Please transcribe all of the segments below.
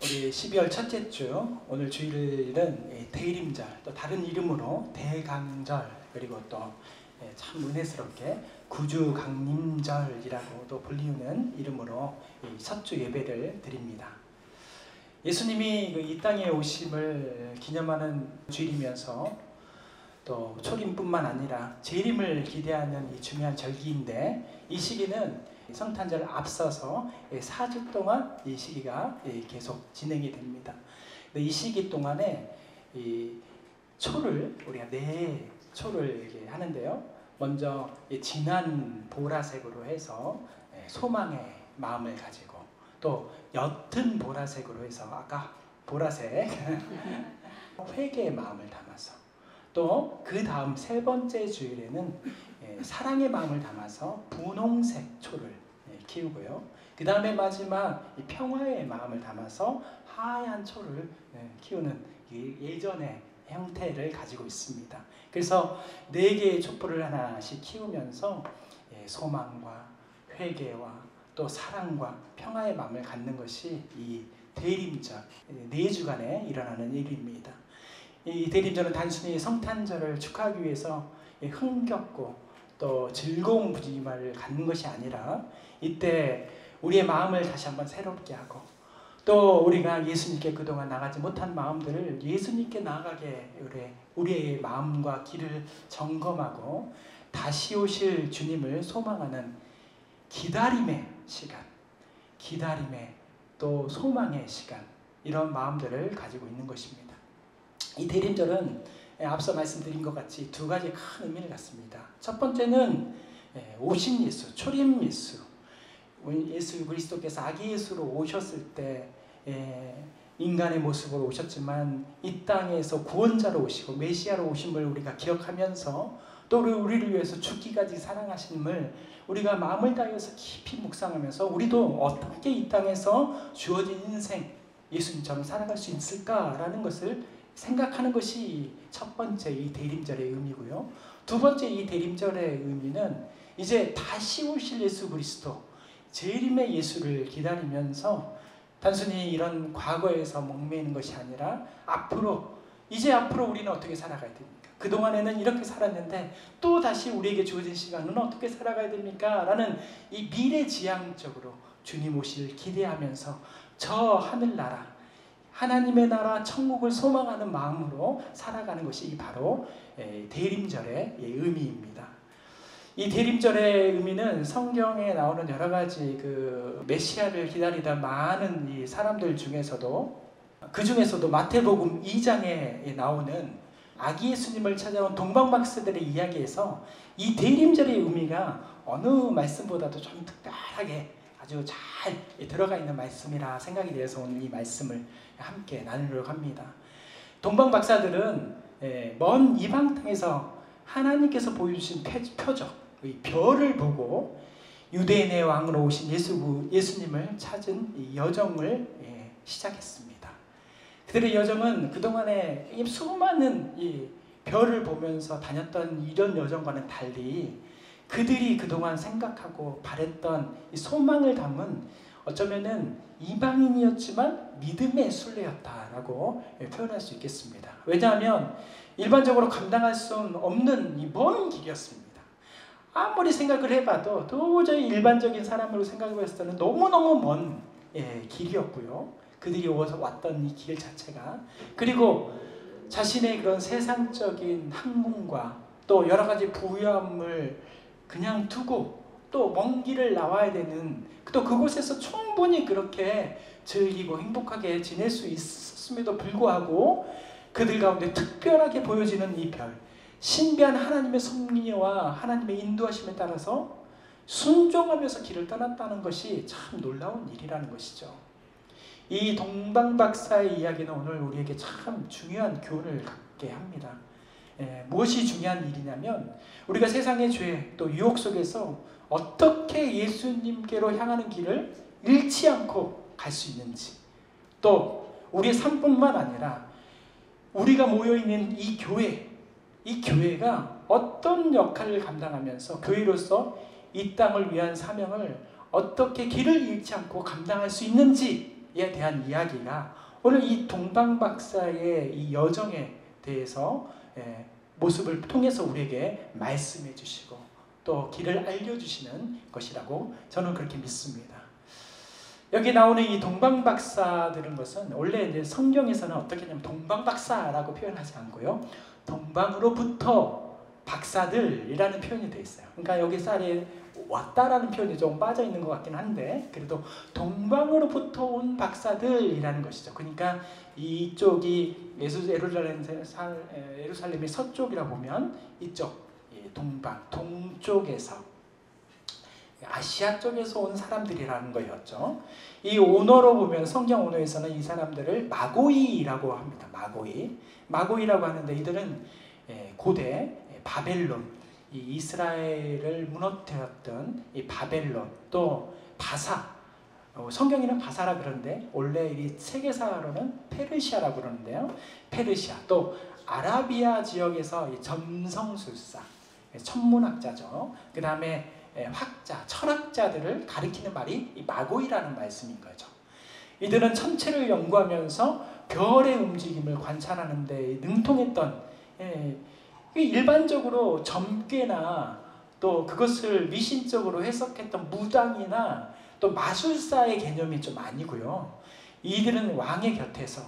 우리 12월 첫째 주 오늘 주일은 대림절, 또 다른 이름으로 대강절, 그리고 또 참 은혜스럽게 구주강림절이라고도 불리우는 이름으로 첫 주 예배를 드립니다. 예수님이 이 땅에 오심을 기념하는 주일이면서 또 초림뿐만 아니라 재림을 기대하는 이 중요한 절기인데, 이 시기는 성탄절을 앞서서 4주 동안 이 시기가 계속 진행이 됩니다. 이 시기 동안에 이 초를 우리가 네 초를 이렇게 하는데요. 먼저 진한 보라색으로 해서 소망의 마음을 가지고, 또 옅은 보라색으로 해서 아까 보라색 회개의 마음을 담아서, 또 그 다음 세 번째 주일에는 사랑의 마음을 담아서 분홍색 초를 키우고요. 그 다음에 마지막 평화의 마음을 담아서 하얀 초를 키우는 예전의 형태를 가지고 있습니다. 그래서 4개의 촛불을 하나씩 키우면서 소망과 회개와 또 사랑과 평화의 마음을 갖는 것이 이 대림절 4주간에 일어나는 일입니다. 이 대림절은 단순히 성탄절을 축하하기 위해서 흥겹고 또 즐거운 분위기를 갖는 것이 아니라, 이때 우리의 마음을 다시 한번 새롭게 하고, 또 우리가 예수님께 그동안 나가지 못한 마음들을 예수님께 나아가게 우리의 마음과 길을 점검하고 다시 오실 주님을 소망하는 기다림의 시간, 기다림의 또 소망의 시간, 이런 마음들을 가지고 있는 것입니다. 이 대림절은 앞서 말씀드린 것 같이 2가지 큰 의미를 갖습니다. 첫 번째는 오신 예수, 초림 예수, 예수 그리스도께서 아기 예수로 오셨을 때 인간의 모습으로 오셨지만 이 땅에서 구원자로 오시고 메시아로 오심을 우리가 기억하면서, 또 우리를 위해서 죽기까지 사랑하심을 우리가 마음을 다해서 깊이 묵상하면서, 우리도 어떻게 이 땅에서 주어진 인생 예수님처럼 살아갈 수 있을까라는 것을 생각하는 것이 첫 번째 이 대림절의 의미고요. 두 번째 이 대림절의 의미는 이제 다시 오실 예수 그리스도, 재림의 예수를 기다리면서 단순히 이런 과거에서 목매이는 것이 아니라 앞으로 우리는 어떻게 살아가야 됩니까? 그동안에는 이렇게 살았는데 또 다시 우리에게 주어진 시간은 어떻게 살아가야 됩니까? 라는 이 미래지향적으로 주님 오실 기대하면서 저 하늘나라, 하나님의 나라 천국을 소망하는 마음으로 살아가는 것이 바로 대림절의 의미입니다. 이 대림절의 의미는 성경에 나오는 여러 가지 메시아를 기다리던 많은 이 사람들 중에서도, 그 중에서도 마태복음 2장에 나오는 아기 예수님을 찾아온 동방박사들의 이야기에서 이 대림절의 의미가 어느 말씀보다도 좀 특별하게 아주 잘 들어가 있는 말씀이라 생각이 되어서 오늘 이 말씀을 함께 나누려고 합니다. 동방박사들은 먼 이방 땅에서 하나님께서 보여주신 표적, 이 별을 보고 유대인의 왕으로 오신 예수님을 찾은 이 여정을 시작했습니다. 그들의 여정은 그동안에 수많은 이 별을 보면서 다녔던 이런 여정과는 달리, 그들이 그동안 생각하고 바랬던 이 소망을 담은, 어쩌면은 이방인이었지만 믿음의 순례였다라고 표현할 수 있겠습니다. 왜냐하면 일반적으로 감당할 수 없는 이 먼 길이었습니다. 아무리 생각을 해봐도 도저히 일반적인 사람으로 생각해봤을 때는 너무너무 먼 길이었고요. 그들이 왔던 이 길 자체가, 그리고 자신의 그런 세상적인 학문과 또 여러 가지 부유함을 그냥 두고 또 먼 길을 나와야 되는, 또 그곳에서 충분히 그렇게 즐기고 행복하게 지낼 수 있었음에도 불구하고 그들 가운데 특별하게 보여지는 이 별, 신비한 하나님의 섭리와 하나님의 인도하심에 따라서 순종하면서 길을 떠났다는 것이 참 놀라운 일이라는 것이죠. 이 동방박사의 이야기는 오늘 우리에게 참 중요한 교훈을 갖게 합니다. 무엇이 중요한 일이냐면, 우리가 세상의 죄 또 유혹 속에서 어떻게 예수님께로 향하는 길을 잃지 않고 갈 수 있는지, 또 우리의 삶뿐만 아니라 우리가 모여있는 이 교회가 어떤 역할을 감당하면서 교회로서 이 땅을 위한 사명을 어떻게 길을 잃지 않고 감당할 수 있는지, 대한 이야기가 오늘 이 동방박사의 이 여정에 대해서 모습을 통해서 우리에게 말씀해 주시고 또 길을 알려주시는 것이라고 저는 그렇게 믿습니다. 여기 나오는 이 동방박사들은 것은 원래 이제 성경에서는 어떻게 하냐면 동방박사라고 표현하지 않고요, 동방으로부터 박사들이라는 표현이 되어 있어요. 그러니까 여기 아래 왔다라는 표현이 좀 빠져 있는 것 같긴 한데, 그래도 동방으로부터 온 박사들이라는 것이죠. 그러니까 이쪽이 예루살렘의 서쪽이라 보면 이쪽 동방, 동쪽에서 아시아 쪽에서 온 사람들이라는 거였죠. 이 언어로 보면 성경 언어에서는 이 사람들을 마고이라고 합니다. 마고이라고 하는데 이들은 고대 바벨론, 이 이스라엘을 무너뜨렸던 이 바벨론, 또 바사, 성경에는 바사라 그러는데 원래 이 세계사로는 페르시아라고 그러는데요. 페르시아, 또 아라비아 지역에서 이 점성술사, 천문학자죠. 그 다음에 학자, 철학자들을 가리키는 말이 이 마고이라는 말씀인 거죠. 이들은 천체를 연구하면서 별의 움직임을 관찰하는 데 능통했던, 일반적으로 점괘나 또 그것을 미신적으로 해석했던 무당이나 또 마술사의 개념이 좀 아니고요. 이들은 왕의 곁에서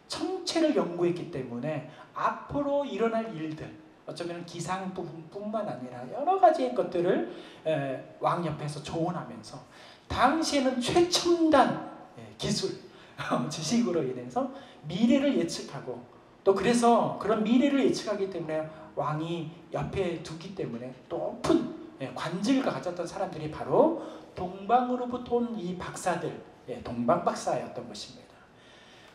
천체를 연구했기 때문에 앞으로 일어날 일들, 어쩌면 기상뿐만 아니라 여러 가지의 것들을 왕 옆에서 조언하면서 당시에는 최첨단 기술, 지식으로 인해서 미래를 예측하고, 또 그래서 그런 미래를 예측하기 때문에 왕이 옆에 두기 때문에 높은 관직을 가졌던 사람들이 바로 동방으로부터 온 이 박사들, 동방박사였던 것입니다.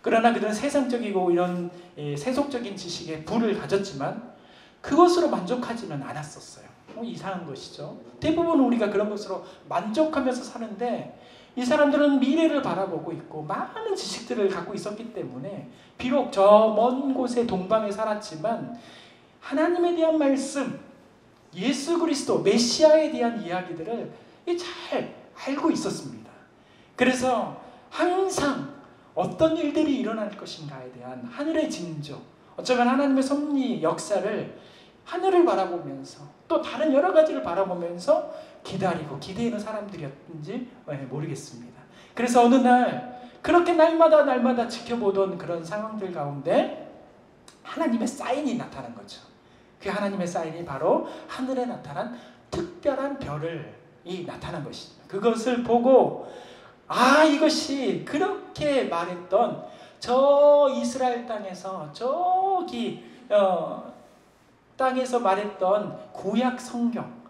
그러나 그들은 세상적이고 이런 세속적인 지식에 불을 가졌지만 그것으로 만족하지는 않았었어요. 이상한 것이죠. 대부분 우리가 그런 것으로 만족하면서 사는데, 이 사람들은 미래를 바라보고 있고 많은 지식들을 갖고 있었기 때문에 비록 저 먼 곳에 동방에 살았지만 하나님에 대한 말씀, 예수 그리스도 메시아에 대한 이야기들을 잘 알고 있었습니다. 그래서 항상 어떤 일들이 일어날 것인가에 대한 하늘의 징조, 어쩌면 하나님의 섭리 역사를 하늘을 바라보면서 또 다른 여러 가지를 바라보면서 기다리고 기대하는 사람들이었는지 모르겠습니다. 그래서 어느 날 그렇게 날마다 지켜보던 그런 상황들 가운데 하나님의 사인이 나타난 거죠. 그 하나님의 사인이 바로 하늘에 나타난 특별한 별이 나타난 것입니다. 그것을 보고 이것이 그렇게 말했던 저 이스라엘 땅에서 저기 땅에서 말했던 구약 성경,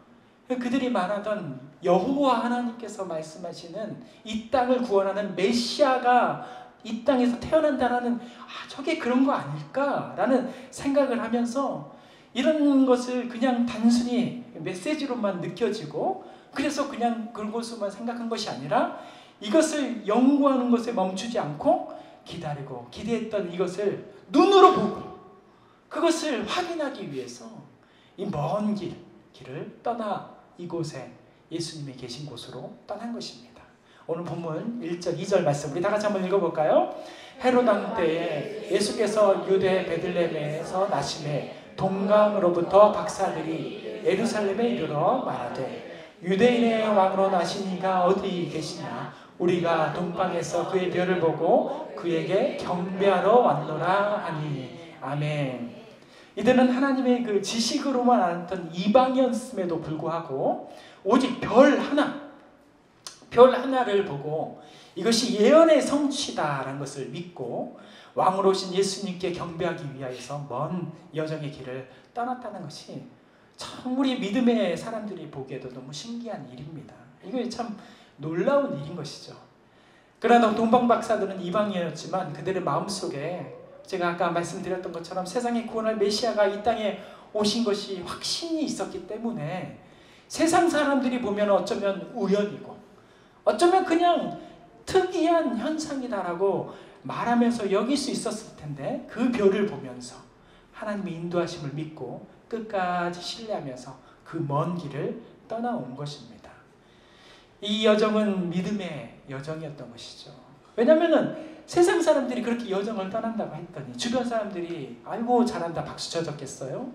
그들이 말하던 여호와 하나님께서 말씀하시는 이 땅을 구원하는 메시아가 이 땅에서 태어난다라는, 저게 그런 거 아닐까라는 생각을 하면서 이런 것을 그냥 단순히 메시지로만 느껴지고, 그래서 그냥 그것만 생각한 것이 아니라 이것을 연구하는 것에 멈추지 않고 기다리고 기대했던 이것을 눈으로 보고 그것을 확인하기 위해서 이 먼 길을 떠나 이곳에 예수님이 계신 곳으로 떠난 것입니다. 오늘 본문 1절 2절 말씀 우리 다 같이 한번 읽어볼까요? 헤롯 왕 때에 예수께서 유대 베들레헴에서 나심에 동방으로부터 박사들이 예루살렘에 이르러 말하되 유대인의 왕으로 나신 이가 어디 계시냐? 우리가 동방에서 그의 별을 보고 그에게 경배하러 왔노라 하니. 아멘. 이들은 하나님의 그 지식으로만 알았던 이방이었음에도 불구하고 오직 별 하나를 보고 이것이 예언의 성취다라는 것을 믿고 왕으로 오신 예수님께 경배하기 위하여서 먼 여정의 길을 떠났다는 것이 참 우리 믿음의 사람들이 보기에도 너무 신기한 일입니다. 이거 참 놀라운 일인 것이죠. 그러나 동방박사들은 이방인이었지만 그들의 마음속에 제가 아까 말씀드렸던 것처럼 세상에 구원할 메시아가 이 땅에 오신 것이 확신이 있었기 때문에 세상 사람들이 보면 어쩌면 우연이고 어쩌면 그냥 특이한 현상이다라고 말하면서 여길 수 있었을 텐데, 그 별을 보면서 하나님의 인도하심을 믿고 끝까지 신뢰하면서 그 먼 길을 떠나온 것입니다. 이 여정은 믿음의 여정이었던 것이죠. 왜냐면은 세상 사람들이 그렇게 여정을 떠난다고 했더니 주변 사람들이 아이고 잘한다 박수 쳐줬겠어요?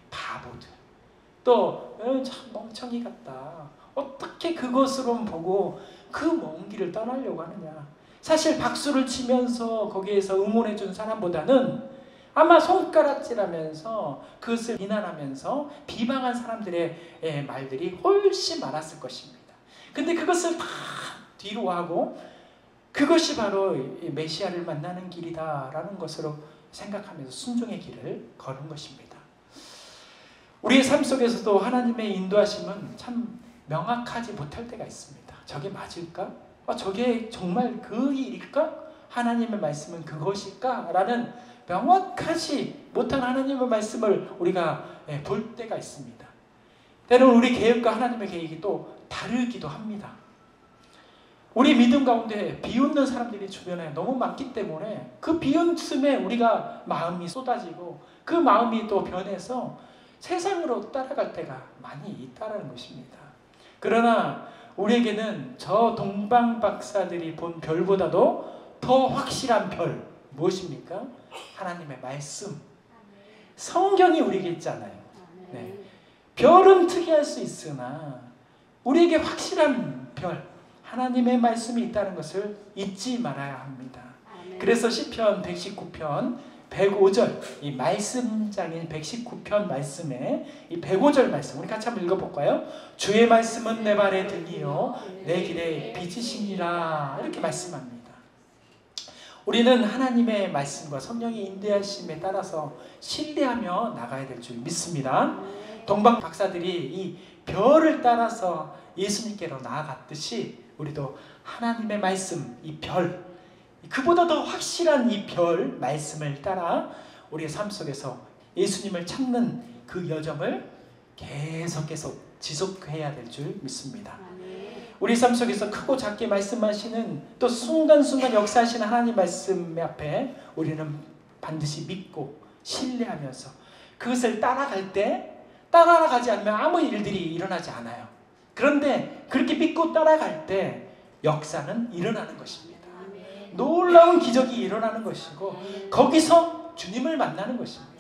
바보들. 또 참 멍청이 같다. 어떻게 그것으로 보고 그 먼 길을 떠나려고 하느냐. 사실 박수를 치면서 거기에서 응원해 준 사람보다는 아마 손가락질하면서 그것을 비난하면서 비방한 사람들의 말들이 훨씬 많았을 것입니다. 근데 그것을 다 뒤로 하고 그것이 바로 메시아를 만나는 길이다라는 것으로 생각하면서 순종의 길을 걸은 것입니다. 우리의 삶 속에서도 하나님의 인도하심은 참 명확하지 못할 때가 있습니다. 저게 맞을까? 저게 정말 그 일일까? 하나님의 말씀은 그것일까? 라는 명확하지 못한 하나님의 말씀을 우리가 볼 때가 있습니다. 때로는 우리 계획과 하나님의 계획이 또 다르기도 합니다. 우리 믿음 가운데 비웃는 사람들이 주변에 너무 많기 때문에 그 비웃음에 우리가 마음이 쏟아지고 그 마음이 또 변해서 세상으로 따라갈 때가 많이 있다는 것입니다. 그러나 우리에게는 저 동방 박사들이 본 별보다도 더 확실한 별 무엇입니까? 하나님의 말씀. 성경이 우리에게 있잖아요. 네. 별은 특이할 수 있으나 우리에게 확실한 별 하나님의 말씀이 있다는 것을 잊지 말아야 합니다. 그래서 시편 119편 105절 이 말씀장인 119편 말씀에 이 105절 말씀 우리 같이 한번 읽어볼까요? 주의 말씀은 내 발의 등이요 내 길의 빛이시니라 이렇게 말씀합니다. 우리는 하나님의 말씀과 성령의 인도하심에 따라서 신뢰하며 나가야 될 줄 믿습니다. 동방 박사들이 이 별을 따라서 예수님께로 나아갔듯이 우리도 하나님의 말씀, 이 별, 그보다 더 확실한 이 별 말씀을 따라 우리의 삶 속에서 예수님을 찾는 그 여정을 계속 지속해야 될 줄 믿습니다. 우리 삶 속에서 크고 작게 말씀하시는 또 순간순간 역사하시는 하나님 말씀 앞에 우리는 반드시 믿고 신뢰하면서 그것을 따라갈 때 따라가지 않으면 아무 일들이 일어나지 않아요. 그런데 그렇게 믿고 따라갈 때 역사는 일어나는 것입니다. 놀라운 기적이 일어나는 것이고 거기서 주님을 만나는 것입니다.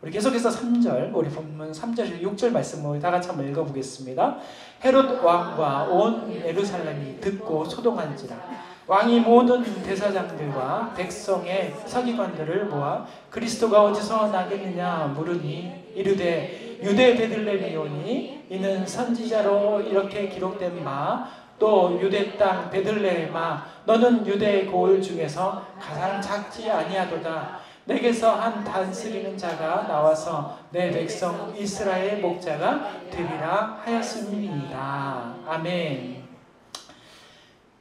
우리 계속해서 3절 우리 본문 3절 6절 말씀을 다 같이 한번 읽어보겠습니다. 헤롯 왕과 온 예루살렘이 듣고 소동한지라 왕이 모든 대사장들과 백성의 서기관들을 모아 그리스도가 어디서 나겠느냐 물으니 이르되 유대 베들레헴이오니 이는 선지자로 이렇게 기록된 바 또 유대 땅 베들레헴아 너는 유대의 고을 중에서 가장 작지 아니하도다. 내게서 한 다스리는 자가 나와서 내 백성 이스라엘 목자가 되리라 하였음이니이다. 아멘.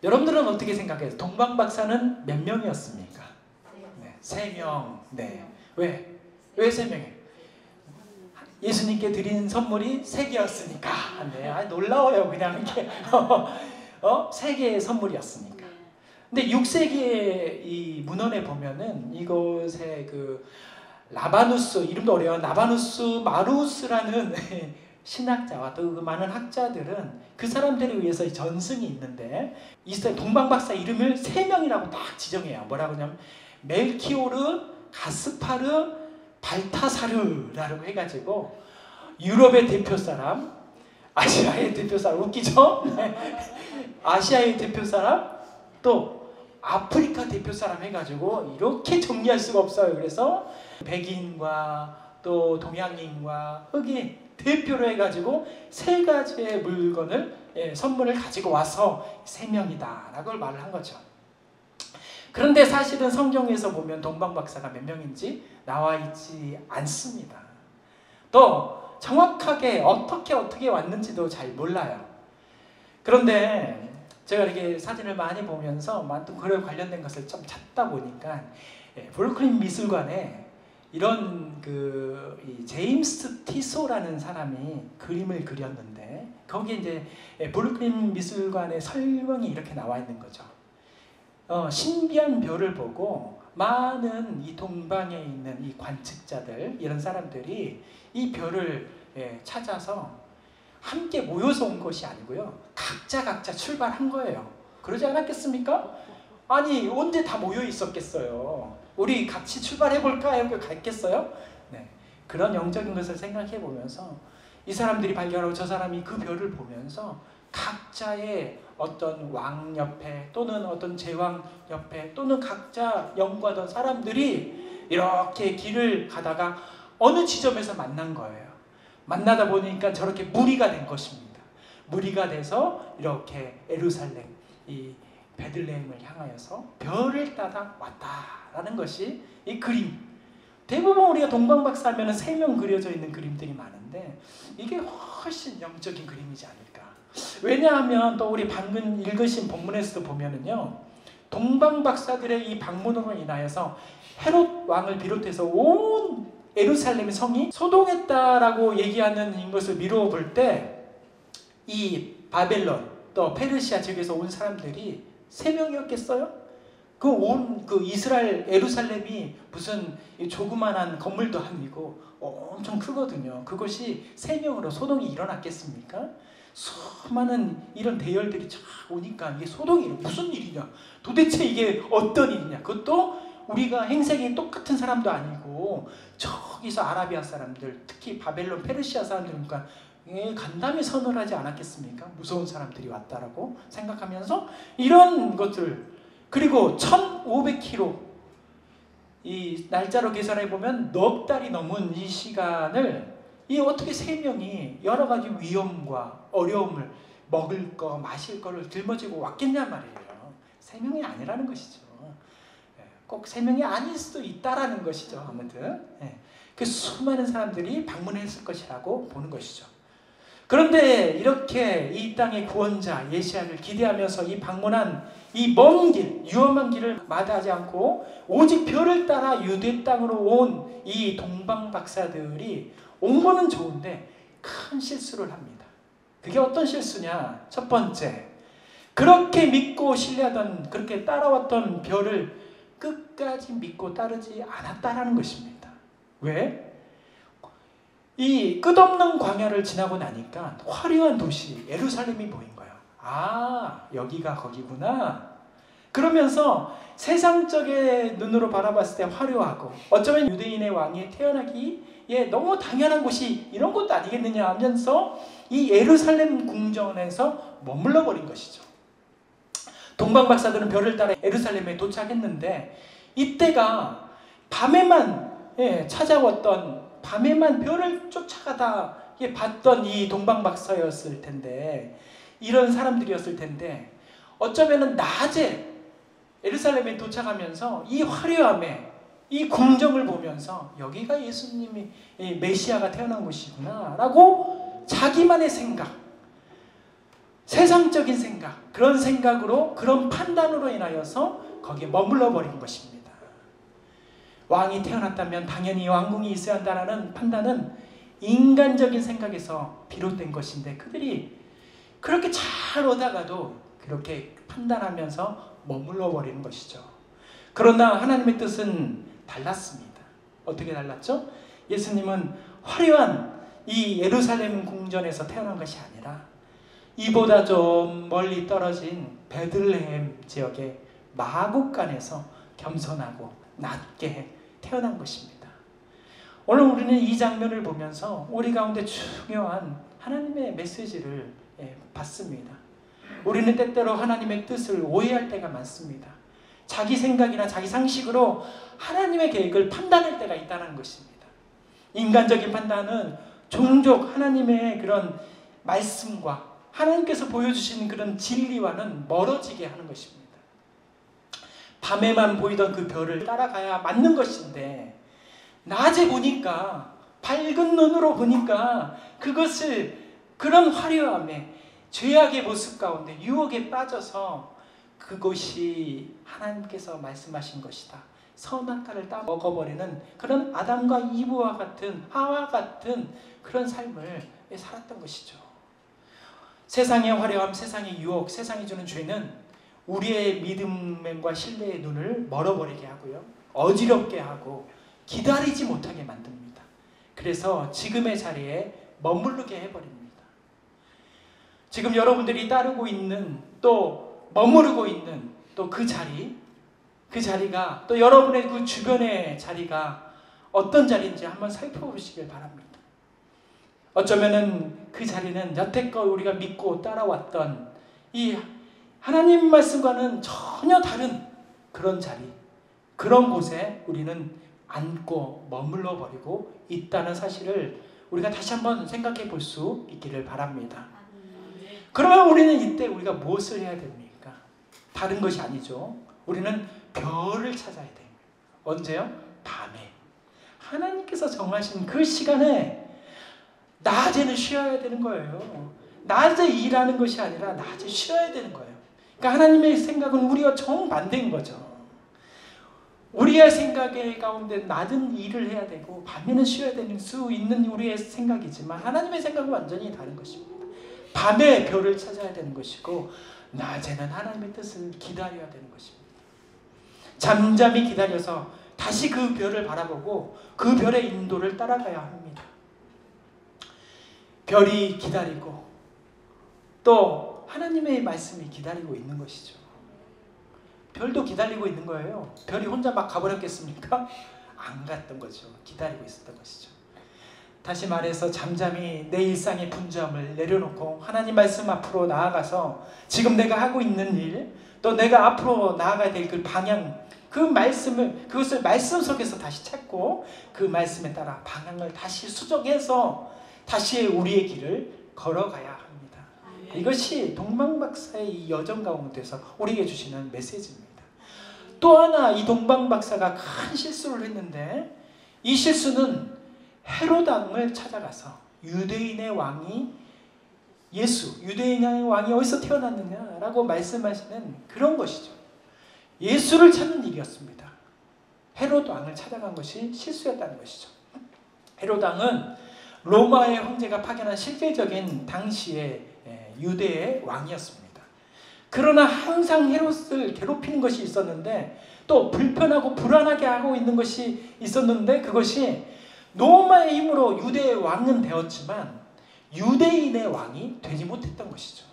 여러분들은 어떻게 생각해요? 동방 박사는 몇 명이었습니까? 네, 3명. 네. 왜 3명이에요? 예수님께 드린 선물이 3개였으니까. 네, 놀라워요. 그냥 이렇게 3개의 선물이었으니까. 근데 6세기의 이 문헌에 보면은 이곳에 그 라바누스 이름도 어려워요. 라바누스 마루스라는 신학자와 또 그 많은 학자들은 그 사람들에 의해서 전승이 있는데 이스라엘 동방박사 이름을 3명이라고 딱 지정해요. 뭐라고 하냐면 멜키오르, 가스파르, 발타사르라고 해가지고 유럽의 대표 사람, 아시아의 대표 사람 웃기죠? 아시아의 대표 사람, 또 아프리카 대표 사람 해가지고 이렇게 정리할 수가 없어요. 그래서 백인과 또 동양인과 흑인 대표로 해가지고 3가지의 물건을 선물을 가지고 와서 3명이다 라고 말을 한 거죠. 그런데 사실은 성경에서 보면 동방박사가 몇 명인지 나와 있지 않습니다. 또 정확하게 어떻게 왔는지도 잘 몰라요. 그런데 제가 이렇게 사진을 많이 보면서 그에 관련된 것을 좀 찾다 보니까 브루클린 미술관에 이런 이 제임스 티소라는 사람이 그림을 그렸는데 거기에 이제 브루클린 미술관의 설명이 이렇게 나와 있는 거죠. 신비한 별을 보고 많은 이 동방에 있는 이 관측자들 이런 사람들이 이 별을 찾아서 함께 모여서 온 것이 아니고요. 각자 출발한 거예요. 그러지 않았겠습니까? 아니 언제 다 모여 있었겠어요? 우리 같이 출발해볼까 하고 갔겠어요? 네. 그런 영적인 것을 생각해 보면서 이 사람들이 발견하고 저 사람이 그 별을 보면서 각자의 어떤 왕 옆에 또는 어떤 제왕 옆에 또는 각자 연구하던 사람들이 이렇게 길을 가다가 어느 지점에서 만난 거예요. 만나다 보니까 저렇게 무리가 된 것입니다. 무리가 돼서 이렇게 예루살렘, 이 베들레헴을 향하여서 별을 따라 왔다라는 것이 이 그림. 대부분 우리가 동방박사 하면은 3명 그려져 있는 그림들이 많은데 이게 훨씬 영적인 그림이지 않을까. 왜냐하면 또 우리 방금 읽으신 본문에서도 보면은요, 동방박사들의 이 방문으로 인하여서 헤롯 왕을 비롯해서 온 예루살렘 성이 소동했다라고 얘기하는 것을 미루어 볼 때 이 바벨론 또 페르시아 지역에서 온 사람들이 3명이었겠어요? 그 이스라엘 예루살렘이 무슨 조그만한 건물도 아니고 엄청 크거든요. 그것이 3명으로 소동이 일어났겠습니까? 수많은 이런 대열들이 쫙 오니까 이게 소동이 무슨 일이냐? 도대체 이게 어떤 일이냐? 그것도 우리가 행색이 똑같은 사람도 아니고 저기서 아라비아 사람들, 특히 바벨론 페르시아 사람들이니까 간담회 선언을 하지 않았겠습니까? 무서운 사람들이 왔다라고 생각하면서 이런 것들, 그리고 1500km 이 날짜로 계산해 보면 넉 달이 넘은 이 시간을 이 어떻게 3명이 여러 가지 위험과 어려움을 먹을 거 마실 거를 짊어지고 왔겠냐 말이에요. 3명이 아니라는 것이죠. 꼭 3명이 아닐 수도 있다라는 것이죠. 아무튼 그 수많은 사람들이 방문했을 것이라고 보는 것이죠. 그런데 이렇게 이 땅의 구원자 예시아를 기대하면서 이 방문한 이 먼 길, 위험한 길을 마다하지 않고 오직 별을 따라 유대 땅으로 온 이 동방박사들이 온 거는 좋은데 큰 실수를 합니다. 그게 어떤 실수냐? 첫 번째, 그렇게 믿고 신뢰하던, 그렇게 따라왔던 별을 끝까지 믿고 따르지 않았다라는 것입니다. 왜? 이 끝없는 광야를 지나고 나니까 화려한 도시 예루살렘이 보인 거예요. 아, 여기가 거기구나. 그러면서 세상적인 눈으로 바라봤을 때 화려하고 어쩌면 유대인의 왕이 태어나기에 너무 당연한 곳이 이런 것도 아니겠느냐 하면서 이 예루살렘 궁전에서 머물러 버린 것이죠. 동방박사들은 별을 따라 예루살렘에 도착했는데 이때가 밤에만 찾아왔던, 밤에만 별을 쫓아가다 봤던 이 동방박사였을 텐데, 이런 사람들이었을 텐데 어쩌면은 낮에 예루살렘에 도착하면서 이 화려함에 이 궁정을 보면서 여기가 예수님이 메시아가 태어난 곳이구나 라고 자기만의 생각, 세상적인 생각, 그런 생각으로, 그런 판단으로 인하여서 거기에 머물러 버린 것입니다. 왕이 태어났다면 당연히 왕궁이 있어야 한다는 판단은 인간적인 생각에서 비롯된 것인데 그들이 그렇게 잘 오다가도 그렇게 판단하면서 머물러 버리는 것이죠. 그러나 하나님의 뜻은 달랐습니다. 어떻게 달랐죠? 예수님은 화려한 이 예루살렘 궁전에서 태어난 것이 아니라 이보다 좀 멀리 떨어진 베들레헴 지역의 마국간에서 겸손하고 낮게 태어난 것입니다. 오늘 우리는 이 장면을 보면서 우리 가운데 중요한 하나님의 메시지를 받습니다. 우리는 때때로 하나님의 뜻을 오해할 때가 많습니다. 자기 생각이나 자기 상식으로 하나님의 계획을 판단할 때가 있다는 것입니다. 인간적인 판단은 종종 하나님의 그런 말씀과 하나님께서 보여주시는 그런 진리와는 멀어지게 하는 것입니다. 밤에만 보이던 그 별을 따라가야 맞는 것인데 낮에 보니까, 밝은 눈으로 보니까 그것을, 그런 화려함에 죄악의 모습 가운데 유혹에 빠져서 그것이 하나님께서 말씀하신 것이다, 선악과를 따 먹어버리는 그런 아담과 이브와 같은, 하와 같은 그런 삶을 살았던 것이죠. 세상의 화려함, 세상의 유혹, 세상이 주는 죄는 우리의 믿음과 신뢰의 눈을 멀어버리게 하고요, 어지럽게 하고 기다리지 못하게 만듭니다. 그래서 지금의 자리에 머무르게 해버립니다. 지금 여러분들이 따르고 있는, 또 머무르고 있는 또 그 자리, 그 자리가 또 여러분의 그 주변의 자리가 어떤 자리인지 한번 살펴보시길 바랍니다. 어쩌면은 그 자리는 여태껏 우리가 믿고 따라왔던 이 하나님 말씀과는 전혀 다른 그런 자리, 그런 곳에 우리는 앉고 머물러 버리고 있다는 사실을 우리가 다시 한번 생각해 볼 수 있기를 바랍니다. 그러면 우리는 이때 우리가 무엇을 해야 됩니까? 다른 것이 아니죠. 우리는 별을 찾아야 됩니다. 언제요? 밤에. 하나님께서 정하신 그 시간에 낮에는 쉬어야 되는 거예요. 낮에 일하는 것이 아니라 낮에 쉬어야 되는 거예요. 그러니까 하나님의 생각은 우리와 정반대인 거죠. 우리의 생각의 가운데 낮은 일을 해야 되고 밤에는 쉬어야 되는 수 있는 우리의 생각이지만 하나님의 생각은 완전히 다른 것입니다. 밤에 별을 찾아야 되는 것이고 낮에는 하나님의 뜻을 기다려야 되는 것입니다. 잠잠히 기다려서 다시 그 별을 바라보고 그 별의 인도를 따라가야 합니다. 별이 기다리고 또 하나님의 말씀이 기다리고 있는 것이죠. 별도 기다리고 있는 거예요. 별이 혼자 막 가버렸겠습니까? 안 갔던 거죠. 기다리고 있었던 것이죠. 다시 말해서 잠잠히 내 일상의 분주함을 내려놓고 하나님 말씀 앞으로 나아가서 지금 내가 하고 있는 일, 또 내가 앞으로 나아가야 될 그 방향, 그 말씀을, 그것을 말씀 속에서 다시 찾고 그 말씀에 따라 방향을 다시 수정해서 다시 우리의 길을 걸어가야 합니다. 이것이 동방박사의 이 여정 가운데서 우리에게 주시는 메시지입니다. 또 하나 이 동방박사가 큰 실수를 했는데 이 실수는 헤롯 왕을 찾아가서 유대인의 왕이 유대인의 왕이 어디서 태어났느냐라고 말씀하시는 그런 것이죠. 예수를 찾는 일이었습니다. 헤롯 왕을 찾아간 것이 실수였다는 것이죠. 헤롯 왕은 로마의 황제가 파견한 실질적인 당시의 유대의 왕이었습니다. 그러나 항상 헤롯을 괴롭히는 것이 있었는데 또 불편하고 불안하게 하고 있는 것이 있었는데 그것이 로마의 힘으로 유대의 왕은 되었지만 유대인의 왕이 되지 못했던 것이죠.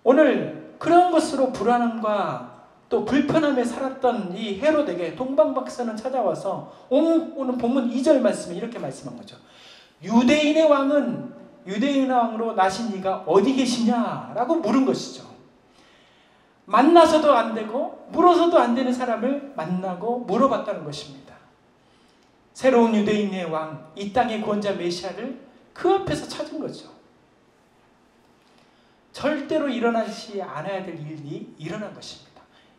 오늘 그런 것으로 불안함과 또 불편함에 살았던 이 헤롯에게 동방박사는 찾아와서 오늘 본문 2절 말씀에 이렇게 말씀한 거죠. 유대인의 왕으로 나신 이가 어디 계시냐라고 물은 것이죠. 만나서도 안 되고 물어서도 안 되는 사람을 만나고 물어봤다는 것입니다. 새로운 유대인의 왕, 이 땅의 구원자 메시아를 그 앞에서 찾은 거죠. 절대로 일어나지 않아야 될 일이 일어난 것입니다.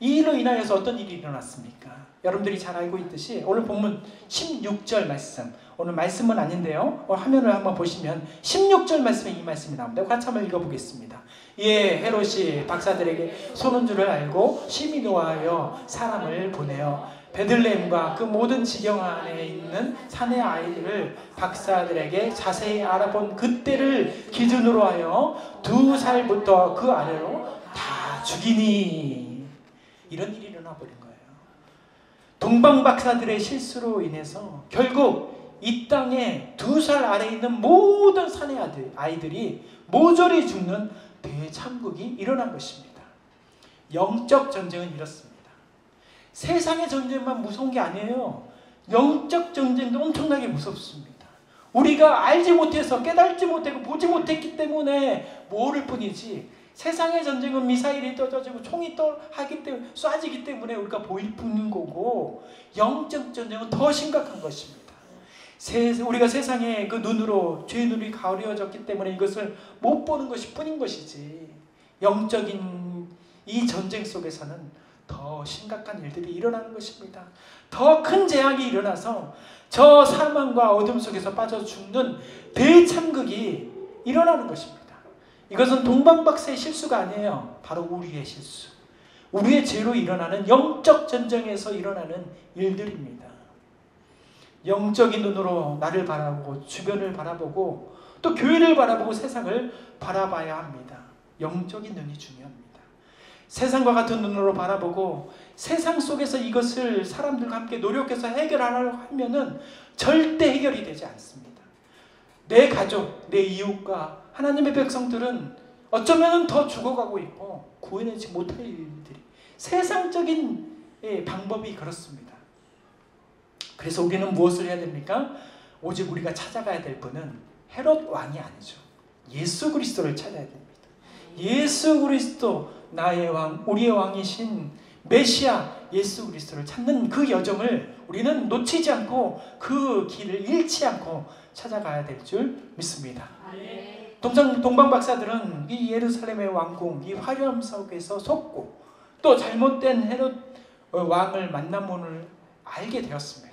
이 일로 인하여서 어떤 일이 일어났습니까? 여러분들이 잘 알고 있듯이 오늘 본문 16절 말씀, 오늘 말씀은 아닌데요, 화면을 한번 보시면 16절 말씀에 이 말씀이 나옵니다. 같이 한번 읽어보겠습니다. 예, 헤롯이 박사들에게 쏘는 줄을 알고 심히 노하여 사람을 보내어 베들레헴과 그 모든 지경 안에 있는 산의 아이들을 박사들에게 자세히 알아본 그때를 기준으로 하여 2살부터 그 아래로 다 죽이니. 이런 일이 일어나 버린 거예요. 동방박사들의 실수로 인해서 결국 이 땅에 2살 아래에 있는 모든 산의 아이들이 모조리 죽는 대참국이 일어난 것입니다. 영적 전쟁은 이렇습니다. 세상의 전쟁만 무서운 게 아니에요. 영적 전쟁도 엄청나게 무섭습니다. 우리가 알지 못해서 깨달지 못하고 보지 못했기 때문에 모를 뿐이지 세상의 전쟁은 미사일이 떠져지고 총이 하기 때문에 쏴지기 때문에 우리가 보일 뿐인 거고 영적 전쟁은 더 심각한 것입니다. 우리가 세상의 그 눈으로 죄의 눈이 가려졌기 때문에 이것을 못 보는 것이 뿐인 것이지 영적인 이 전쟁 속에서는 더 심각한 일들이 일어나는 것입니다. 더 큰 재앙이 일어나서 저 사망과 어둠 속에서 빠져 죽는 대참극이 일어나는 것입니다. 이것은 동방박사의 실수가 아니에요. 바로 우리의 실수. 우리의 죄로 일어나는 영적 전쟁에서 일어나는 일들입니다. 영적인 눈으로 나를 바라보고 주변을 바라보고 또 교회를 바라보고 세상을 바라봐야 합니다. 영적인 눈이 중요합니다. 세상과 같은 눈으로 바라보고 세상 속에서 이것을 사람들과 함께 노력해서 해결하려고 하면은 절대 해결이 되지 않습니다. 내 가족, 내 이웃과 하나님의 백성들은 어쩌면 더 죽어가고 있고 구해내지 못할 일들이 세상적인 방법이 그렇습니다. 그래서 우리는 무엇을 해야 됩니까? 오직 우리가 찾아가야 될 분은 헤롯 왕이 아니죠. 예수 그리스도를 찾아야 됩니다. 예수 그리스도, 나의 왕, 우리의 왕이신 메시아 예수 그리스도를 찾는 그 여정을 우리는 놓치지 않고 그 길을 잃지 않고 찾아가야 될 줄 믿습니다. 동방 박사들은 이 예루살렘의 왕궁, 이 화려함 속에서 속고 또 잘못된 헤롯 왕을 만남을 알게 되었습니다.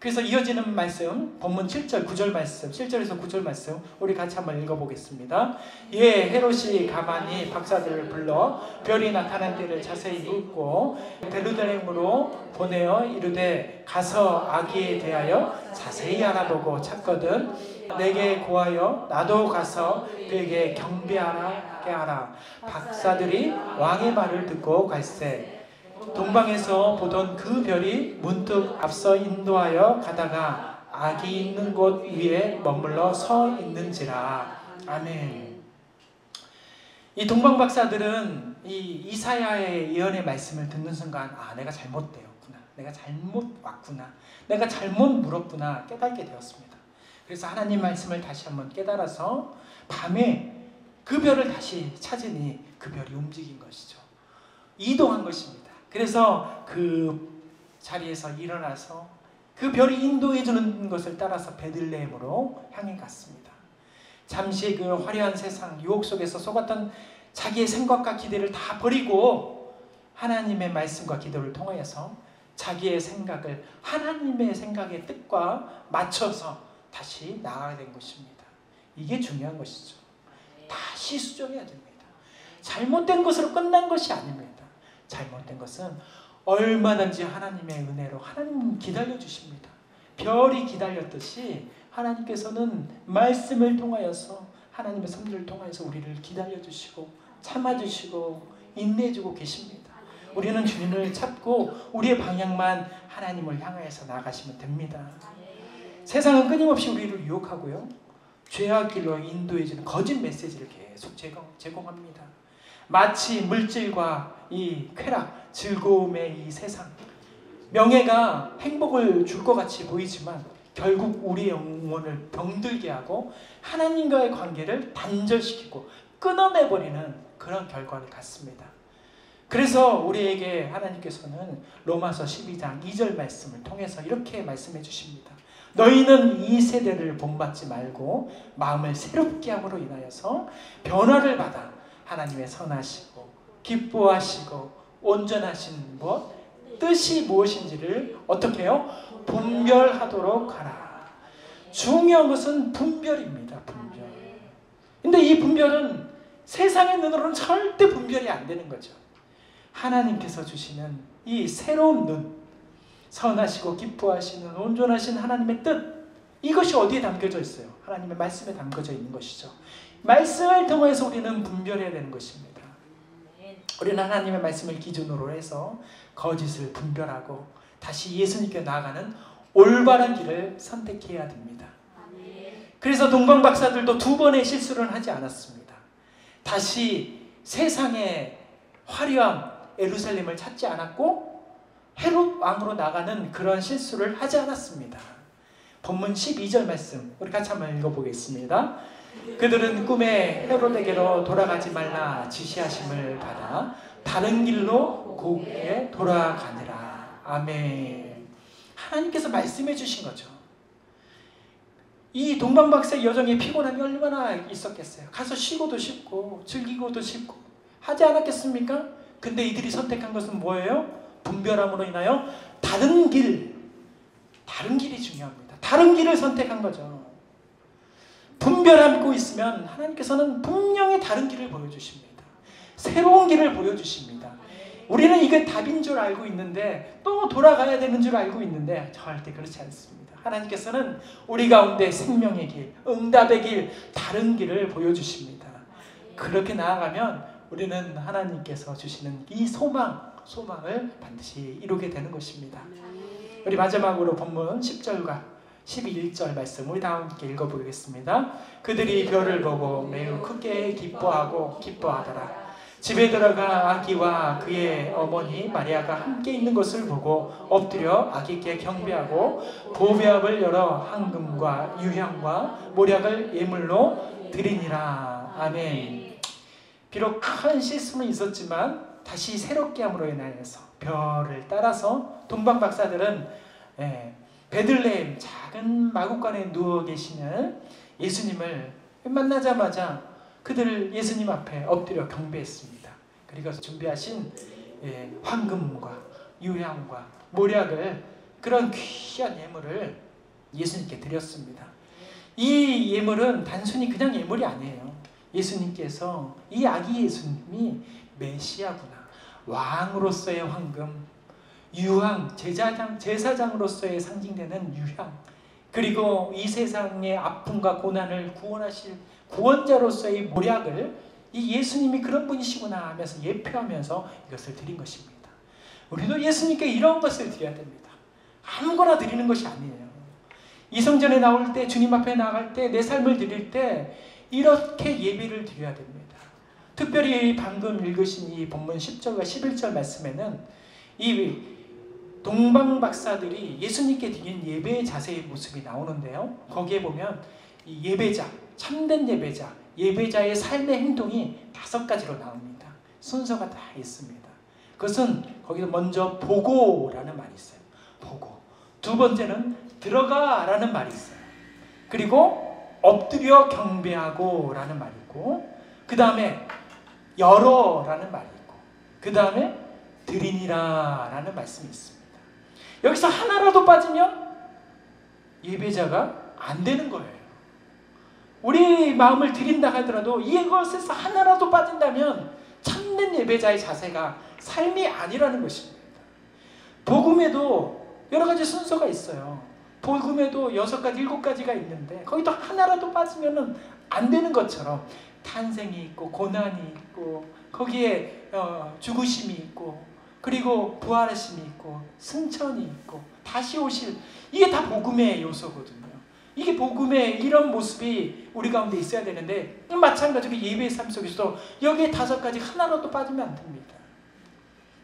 그래서 이어지는 말씀, 본문 7절, 9절 말씀, 7절에서 9절 말씀 우리 같이 한번 읽어보겠습니다. 예, 헤롯이 가만히 박사들을 불러 별이 나타난 때를 자세히 묻고 베르들렘으로 보내어 이르되 가서 아기에 대하여 자세히 알아보고 찾거든 내게 고하여 나도 가서 그에게 경배하게 하라. 박사들이 왕의 말을 듣고 갈새 동방에서 보던 그 별이 문득 앞서 인도하여 가다가 아기 있는 곳 위에 머물러 서 있는지라. 아멘. 이 동방 박사들은 이 이사야의 예언의 말씀을 듣는 순간 내가 잘못되었구나, 내가 잘못 왔구나, 내가 잘못 물었구나 깨닫게 되었습니다. 그래서 하나님 말씀을 다시 한번 깨달아서 밤에 그 별을 다시 찾으니 그 별이 움직인 것이죠. 이동한 것입니다. 그래서 그 자리에서 일어나서 그 별이 인도해 주는 것을 따라서 베들레헴으로 향해 갔습니다. 잠시 그 화려한 세상 유혹 속에서 속았던 자기의 생각과 기대를 다 버리고 하나님의 말씀과 기도를 통하여서 자기의 생각을 하나님의 생각의 뜻과 맞춰서 다시 나아가야 된 것입니다. 이게 중요한 것이죠. 다시 수정해야 됩니다. 잘못된 것으로 끝난 것이 아닙니다. 잘못된 것은 얼마든지 하나님의 은혜로 하나님 기다려주십니다. 별이 기다렸듯이 하나님께서는 말씀을 통하여서 하나님의 선물을 통하여서 우리를 기다려주시고 참아주시고 인내해주고 계십니다. 우리는 주님을 찾고 우리의 방향만 하나님을 향하여서 나가시면 됩니다. 세상은 끊임없이 우리를 유혹하고요, 죄악 길로 인도해주는 거짓 메시지를 계속 제공합니다. 마치 물질과 이 쾌락, 즐거움의 이 세상, 명예가 행복을 줄 것 같이 보이지만 결국 우리의 영혼을 병들게 하고 하나님과의 관계를 단절시키고 끊어내버리는 그런 결과를 갖습니다. 그래서 우리에게 하나님께서는 로마서 12장 2절 말씀을 통해서 이렇게 말씀해 주십니다. 너희는 이 세대를 본받지 말고 마음을 새롭게 함으로 인하여서 변화를 받아 하나님의 선하시고 기뻐하시고 온전하신 뜻이 무엇인지를 어떻게 해요? 분별하도록 하라. 중요한 것은 분별입니다. 분별. 근데 이 분별은 세상의 눈으로는 절대 분별이 안 되는 거죠. 하나님께서 주시는 이 새로운 눈, 선하시고 기뻐하시는 온전하신 하나님의 뜻, 이것이 어디에 담겨져 있어요? 하나님의 말씀에 담겨져 있는 것이죠. 말씀을 통해서 우리는 분별해야 되는 것입니다. 우리는 하나님의 말씀을 기준으로 해서 거짓을 분별하고 다시 예수님께 나아가는 올바른 길을 선택해야 됩니다. 그래서 동방 박사들도 두 번의 실수를 하지 않았습니다. 다시 세상의 화려한 예루살렘을 찾지 않았고 헤롯 왕으로 나가는 그런 실수를 하지 않았습니다. 본문 12절 말씀 우리 같이 한번 읽어보겠습니다. 그들은 꿈에 헤롯에게로 돌아가지 말라 지시하심을 받아 다른 길로 곱게 돌아가니라. 아멘. 하나님께서 말씀해 주신 거죠. 이 동방박사의 여정에 피곤함이 얼마나 있었겠어요. 가서 쉬고도 싶고 즐기고도 싶고 하지 않았겠습니까? 근데 이들이 선택한 것은 뭐예요? 분별함으로 인하여 다른 길이 중요합니다. 다른 길을 선택한 거죠. 분별하고 있으면 하나님께서는 분명히 다른 길을 보여주십니다. 새로운 길을 보여주십니다. 우리는 이게 답인 줄 알고 있는데 또 돌아가야 되는 줄 알고 있는데 절대 그렇지 않습니다. 하나님께서는 우리 가운데 생명의 길, 응답의 길, 다른 길을 보여주십니다. 그렇게 나아가면 우리는 하나님께서 주시는 이 소망을 반드시 이루게 되는 것입니다. 우리 마지막으로 본문 10절과 11절 말씀 우리 다 함께 읽어보겠습니다. 그들이 별을 보고 매우 크게 기뻐하더라. 집에 들어가 아기와 그의 어머니 마리아가 함께 있는 것을 보고 엎드려 아기께 경배하고 보배압을 열어 황금과 유향과 모략을 예물로 드리니라. 아멘. 비록 큰 실수는 있었지만 다시 새롭게 함으로 인하여서 별을 따라서 동방 박사들은 베들레헴 작은 마구간에 누워 계시는 예수님을 만나자마자 그들을 예수님 앞에 엎드려 경배했습니다. 그리고 준비하신 황금과 유향과 모략을, 그런 귀한 예물을 예수님께 드렸습니다. 이 예물은 단순히 그냥 예물이 아니에요. 예수님께서, 이 아기 예수님이 메시아구나, 왕으로서의 황금, 유향, 제사장으로서의 상징되는 유향, 그리고 이 세상의 아픔과 고난을 구원하실 구원자로서의 모략을 이 예수님이 그런 분이시구나 하면서 예표하면서 이것을 드린 것입니다. 우리도 예수님께 이런 것을 드려야 됩니다. 아무거나 드리는 것이 아니에요. 이 성전에 나올 때, 주님 앞에 나갈 때, 내 삶을 드릴 때 이렇게 예배를 드려야 됩니다. 특별히 방금 읽으신 이 본문 10절과 11절 말씀에는 이 동방 박사들이 예수님께 드린 예배의 자세의 모습이 나오는데요. 거기에 보면 이 예배자, 참된 예배자, 예배자의 삶의 행동이 5가지로 나옵니다. 순서가 다 있습니다. 그것은 거기서 먼저 보고라는 말이 있어요. 보고. 두 번째는 들어가라는 말이 있어요. 그리고 엎드려 경배하고 라는 말이 있고, 그 다음에 열어라는 말이 있고, 그 다음에 드리니라 라는 말씀이 있습니다. 여기서 하나라도 빠지면 예배자가 안 되는 거예요. 우리 마음을 드린다 하더라도 이것에서 하나라도 빠진다면 참된 예배자의 자세가 삶이 아니라는 것입니다. 복음에도 여러 가지 순서가 있어요. 복음에도 6가지, 7가지가 있는데 거기도 하나라도 빠지면 안 되는 것처럼 탄생이 있고 고난이 있고 거기에 죽으심이 있고 그리고 부활하심이 있고 승천이 있고 다시 오실, 이게 다 복음의 요소거든요. 이게 복음의 이런 모습이 우리 가운데 있어야 되는데, 마찬가지로 예배의 삶 속에서도 여기에 5가지 하나라도 빠지면 안 됩니다.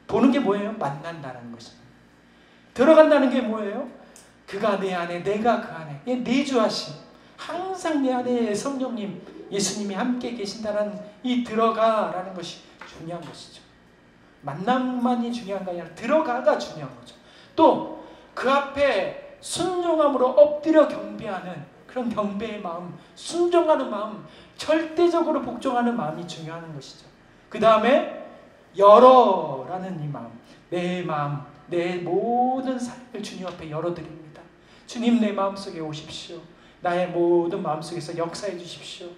보는 게 뭐예요? 만난다는 것입니다. 들어간다는 게 뭐예요? 그가 내 안에, 내가 그 안에, 내주하심, 항상 내 안에 성령님, 예수님이 함께 계신다는 이 들어가라는 것이 중요한 것이죠. 만남만이 중요한 게 아니라 들어가가 중요한 거죠. 또 그 앞에 순종함으로 엎드려 경배하는 그런 경배의 마음, 순종하는 마음, 절대적으로 복종하는 마음이 중요한 것이죠. 그 다음에 열어라는 이 마음, 내 모든 삶을 주님 앞에 열어드립니다. 주님, 내 마음속에 오십시오. 나의 모든 마음속에서 역사해 주십시오.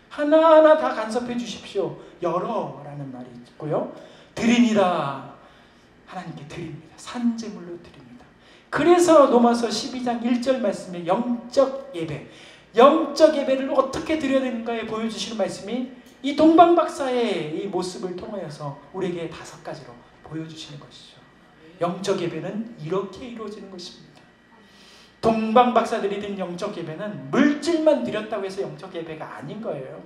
하나하나 다 간섭해 주십시오. 열어라는 말이 있고요. 드리니라, 하나님께 드립니다. 산제물로 드립니다. 그래서 로마서 12장 1절 말씀에 영적 예배, 영적 예배를 어떻게 드려야 되는가에 보여주시는 말씀이 이 동방박사의 이 모습을 통하여서 우리에게 5가지로 보여주시는 것이죠. 영적 예배는 이렇게 이루어지는 것입니다. 동방박사들이 드린 영적 예배는 물질만 드렸다고 해서 영적 예배가 아닌 거예요.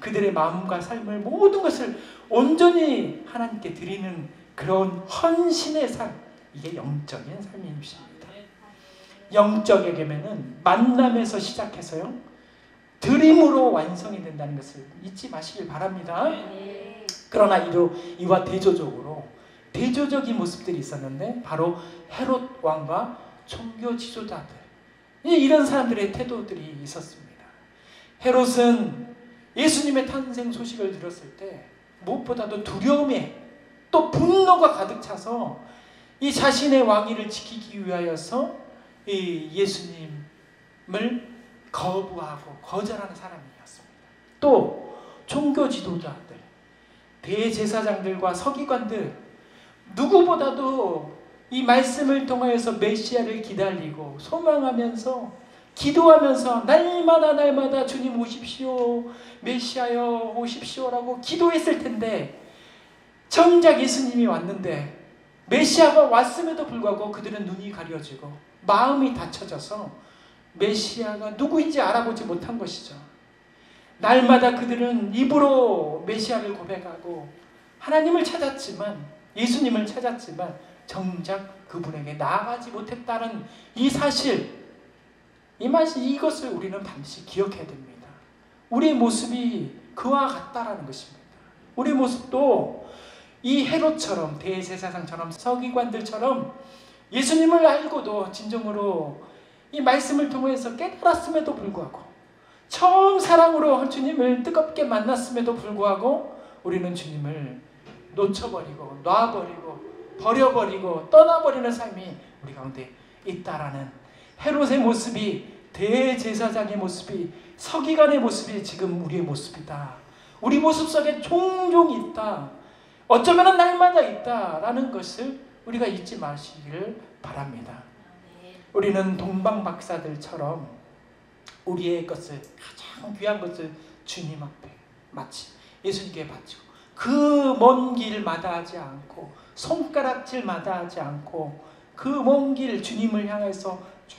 그들의 마음과 삶을, 모든 것을 온전히 하나님께 드리는 그런 헌신의 삶, 이게 영적인 삶입니다. 영적 예배는 만남에서 시작해서요, 드림으로 완성이 된다는 것을 잊지 마시길 바랍니다. 그러나 이와 대조적인 모습들이 있었는데, 바로 헤롯 왕과 종교 지도자들, 이런 사람들의 태도들이 있었습니다. 헤롯은 예수님의 탄생 소식을 들었을 때 무엇보다도 두려움에 또 분노가 가득 차서 이 자신의 왕위를 지키기 위하여서 이 예수님을 거부하고 거절하는 사람이었습니다. 또 종교 지도자들, 대제사장들과 서기관들, 누구보다도 이 말씀을 통하여서 메시아를 기다리고 소망하면서 기도하면서 날마다 주님 오십시오, 메시아여 오십시오라고 기도했을 텐데, 정작 예수님이 왔는데 메시아가 왔음에도 불구하고 그들은 눈이 가려지고 마음이 닫혀져서 메시아가 누구인지 알아보지 못한 것이죠. 날마다 그들은 입으로 메시아를 고백하고 하나님을 찾았지만, 예수님을 찾았지만 정작 그분에게 나아가지 못했다는 이 사실, 이것을 우리는 반드시 기억해야 됩니다. 우리의 모습이 그와 같다라는 것입니다. 우리의 모습도 이 헤롯처럼, 대제사장처럼, 서기관들처럼 예수님을 알고도 진정으로 이 말씀을 통해서 깨달았음에도 불구하고, 처음 사랑으로 주님을 뜨겁게 만났음에도 불구하고 우리는 주님을 놓쳐버리고 놔버리고 버려버리고 떠나버리는 삶이 우리 가운데 있다라는, 헤롯의 모습이, 대제사장의 모습이, 서기관의 모습이 지금 우리의 모습이다. 우리 모습 속에 종종 있다. 어쩌면 날마다 있다라는 것을 우리가 잊지 마시기를 바랍니다. 우리는 동방박사들처럼 우리의 것을, 가장 귀한 것을 주님 앞에 마치 예수님께 바치고, 그 먼 길 마다하지 않고, 손가락질 마다하지 않고, 그 먼 길 주님을 향해서 쫙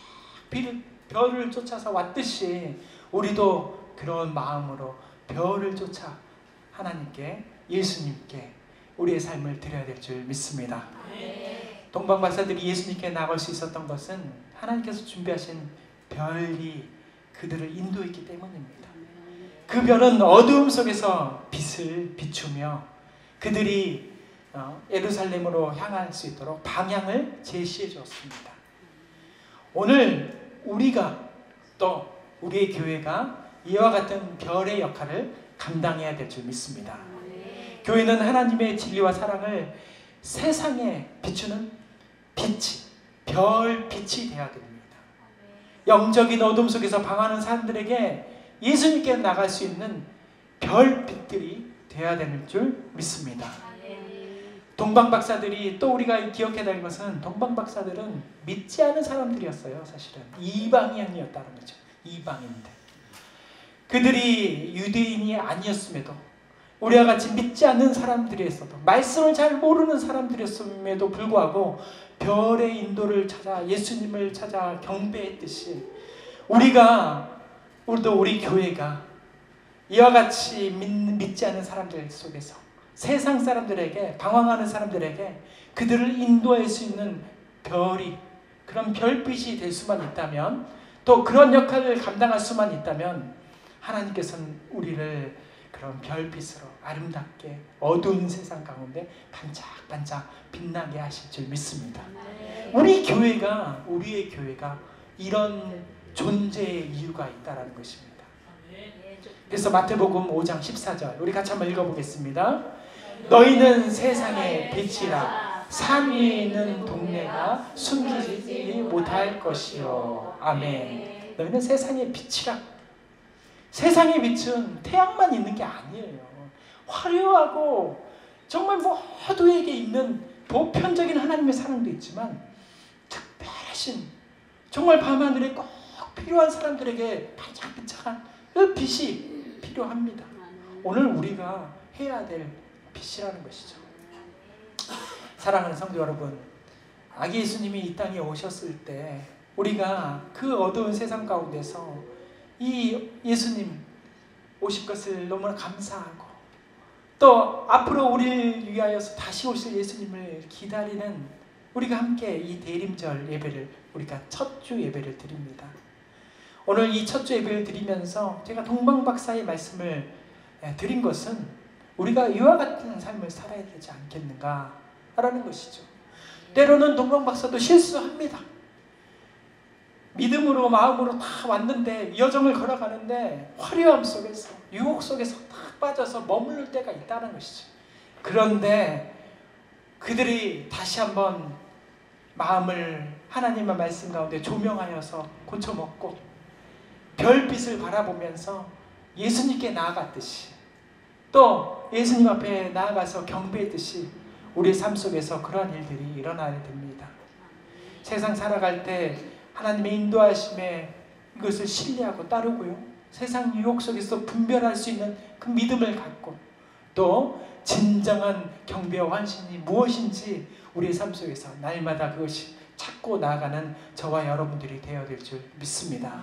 별을 쫓아서 왔듯이 우리도 그런 마음으로 별을 쫓아 하나님께, 예수님께 우리의 삶을 드려야 될 줄 믿습니다. 동방박사들이 예수님께 나갈 수 있었던 것은 하나님께서 준비하신 별이 그들을 인도했기 때문입니다. 그 별은 어두움 속에서 빛을 비추며 그들이 예루살렘으로 향할 수 있도록 방향을 제시해 주었습니다. 오늘 우리가, 또 우리의 교회가 이와 같은 별의 역할을 감당해야 될 줄 믿습니다. 교회는 하나님의 진리와 사랑을 세상에 비추는 빛이, 별빛이 되어야 됩니다. 영적인 어둠 속에서 방황하는 사람들에게 예수님께 나갈 수 있는 별빛들이 되어야 되는 줄 믿습니다. 동방박사들이, 또 우리가 기억해야 될 것은, 동방박사들은 믿지 않은 사람들이었어요. 사실은 이방인이었다는 거죠. 이방인들. 그들이 유대인이 아니었음에도, 우리와 같이 믿지 않는 사람들이었어도, 말씀을 잘 모르는 사람들이었음에도 불구하고 별의 인도를 찾아 예수님을 찾아 경배했듯이, 우리도 우리 교회가 이와 같이 믿지 않는 사람들 속에서, 세상 사람들에게, 방황하는 사람들에게 그들을 인도할 수 있는 별이, 그런 별빛이 될 수만 있다면, 또 그런 역할을 감당할 수만 있다면, 하나님께서는 우리를 그런 별빛으로 아름답게 어두운 세상 가운데 반짝반짝 빛나게 하실 줄 믿습니다. 우리의 교회가 이런 존재의 이유가 있다는 것입니다. 그래서 마태복음 5장 14절 우리 같이 한번 읽어보겠습니다. 너희는 세상의 빛이라. 산 위에 있는 동네가 숨기지 못할 것이요. 아멘. 너희는 세상의 빛이라. 세상의 빛은 태양만 있는 게 아니에요. 화려하고 정말 모두에게 있는 보편적인 하나님의 사랑도 있지만, 특별하신, 정말 밤하늘에 꼭 필요한 사람들에게 반짝반짝한 그 빛이 필요합니다. 오늘 우리가 해야 될 빛이라는 것이죠. 사랑하는 성도 여러분, 아기 예수님이 이 땅에 오셨을 때 우리가 그 어두운 세상 가운데서 이 예수님 오실 것을 너무나 감사하고, 또 앞으로 우리를 위하여서 다시 오실 예수님을 기다리는 우리가 함께 이 대림절 예배를, 우리가 첫 주 예배를 드립니다. 오늘 이 첫 주 예배를 드리면서 제가 동방박사의 말씀을 드린 것은, 우리가 이와 같은 삶을 살아야 되지 않겠는가라는 것이죠. 때로는 동방박사도 실수합니다. 믿음으로, 마음으로 다 왔는데, 여정을 걸어가는데 화려함 속에서, 유혹 속에서 딱 빠져서 머무를 때가 있다는 것이죠. 그런데 그들이 다시 한번 마음을 하나님의 말씀 가운데 조명하여서 고쳐먹고 별빛을 바라보면서 예수님께 나아갔듯이, 또 예수님 앞에 나아가서 경배했듯이 우리의 삶 속에서 그러한 일들이 일어나야 됩니다. 세상 살아갈 때 하나님의 인도하심에 이것을 신뢰하고 따르고요, 세상 유혹 속에서 분별할 수 있는 그 믿음을 갖고, 또 진정한 경배와 환신이 무엇인지 우리의 삶 속에서 날마다 그것이 찾고 나아가는 저와 여러분들이 되어야 될 줄 믿습니다.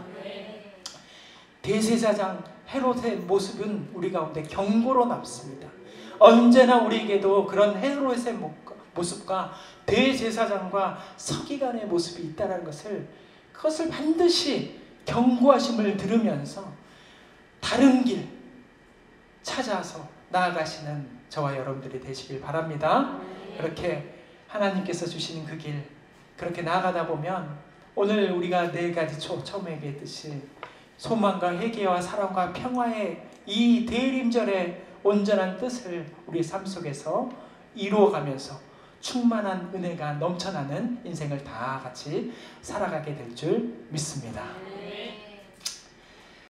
대제사장 헤롯의 모습은 우리 가운데 경고로 남습니다. 언제나 우리에게도 그런 헤롯의 모습과 대제사장과 서기관의 모습이 있다는 것을, 그것을 반드시 경고하심을 들으면서 다른 길 찾아서 나아가시는 저와 여러분들이 되시길 바랍니다. 그렇게 하나님께서 주시는 그 길, 그렇게 나아가다 보면 오늘 우리가 4가지 처음에 얘기했듯이 소망과 회개와 사랑과 평화의 이 대림절의 온전한 뜻을 우리 삶 속에서 이루어가면서 충만한 은혜가 넘쳐나는 인생을 다 같이 살아가게 될 줄 믿습니다.